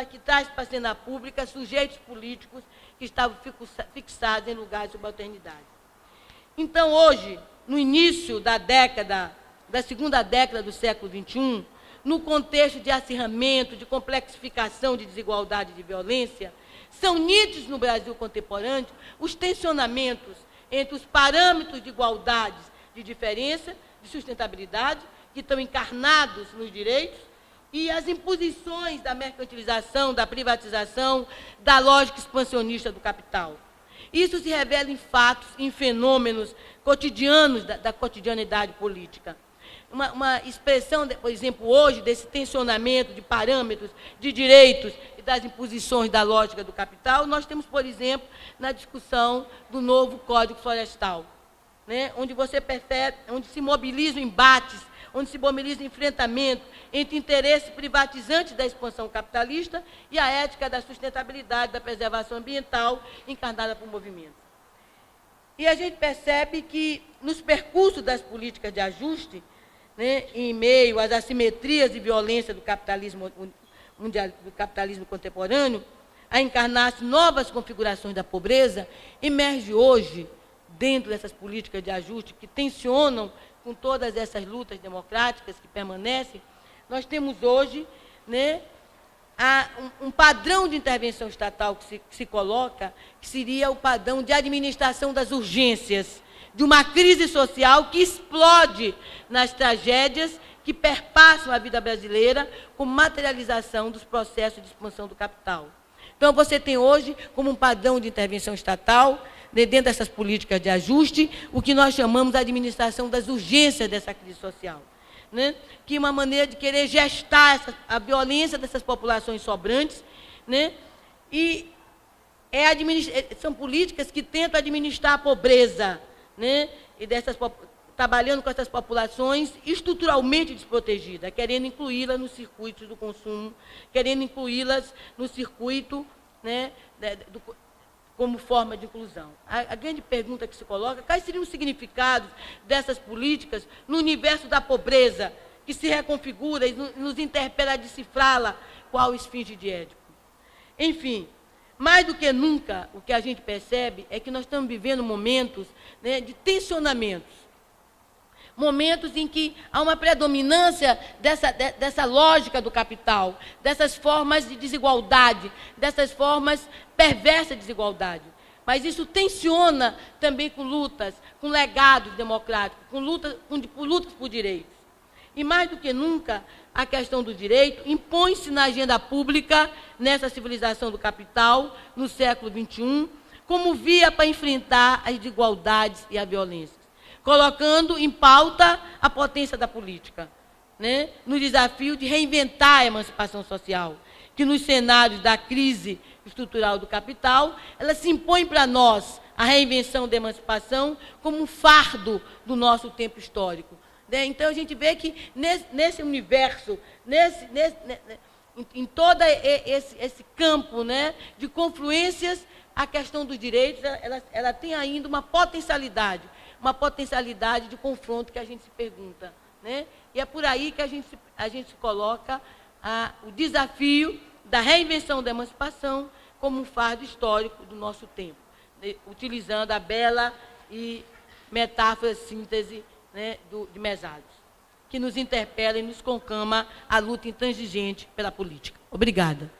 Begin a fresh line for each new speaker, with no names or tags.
que traz para a cena pública sujeitos políticos que estavam fixados em lugares de subalternidade. Então, hoje, no início da segunda década do século XXI, no contexto de acirramento, de complexificação de desigualdade e de violência, são nítidos no Brasil contemporâneo os tensionamentos entre os parâmetros de igualdade, de diferença, de sustentabilidade, que estão encarnados nos direitos, e as imposições da mercantilização, da privatização, da lógica expansionista do capital. Isso se revela em fatos, em fenômenos cotidianos da cotidianidade política. Uma expressão, por exemplo, hoje, desse tensionamento de parâmetros, de direitos e das imposições da lógica do capital, nós temos, por exemplo, na discussão do novo Código Florestal, né, onde você percebe, onde se mobilizam embates, onde se mobiliza o enfrentamento entre interesses privatizantes da expansão capitalista e a ética da sustentabilidade, da preservação ambiental, encarnada por movimentos. E a gente percebe que, nos percursos das políticas de ajuste, né, em meio às assimetrias e violência do capitalismo mundial, do capitalismo contemporâneo, a encarnar-se novas configurações da pobreza, emerge hoje, dentro dessas políticas de ajuste que tensionam com todas essas lutas democráticas que permanecem, nós temos hoje, né, um padrão de intervenção estatal que se coloca, que seria o padrão de administração das urgências, de uma crise social que explode nas tragédias que perpassam a vida brasileira com materialização dos processos de expansão do capital. Então, você tem hoje, como um padrão de intervenção estatal, dentro dessas políticas de ajuste, o que nós chamamos de administração das urgências dessa crise social, né? Que é uma maneira de querer gestar a violência dessas populações sobrantes, né? E são políticas que tentam administrar a pobreza, né? E trabalhando com essas populações estruturalmente desprotegidas, querendo incluí-las nos circuitos do consumo, querendo incluí-las no circuito, né, como forma de inclusão. A grande pergunta que se coloca, quais seriam os significados dessas políticas no universo da pobreza, que se reconfigura e nos interpela a decifrá-la, qual o esfinge de Édipo. Enfim, mais do que nunca, o que a gente percebe é que nós estamos vivendo momentos, né, de tensionamentos, momentos em que há uma predominância dessa lógica do capital, dessas formas de desigualdade, dessas formas perversas de desigualdade. Mas isso tensiona também com lutas, com legados democráticos, com lutas por direitos. E mais do que nunca, a questão do direito impõe-se na agenda pública, nessa civilização do capital, no século XXI, como via para enfrentar as desigualdades e a violência, colocando em pauta a potência da política, né, no desafio de reinventar a emancipação social, que nos cenários da crise estrutural do capital, ela se impõe para nós, a reinvenção da emancipação, como um fardo do nosso tempo histórico. Né? Então, a gente vê que nesse universo, em todo esse campo, né, de confluências, a questão dos direitos, ela tem ainda uma potencialidade de confronto que a gente se pergunta, né? E é por aí que a gente se coloca o desafio da reinvenção da emancipação como um fardo histórico do nosso tempo, né? Utilizando a bela e metáfora síntese, né, de Mesaros, que nos interpela e nos conclama a luta intransigente pela política. Obrigada.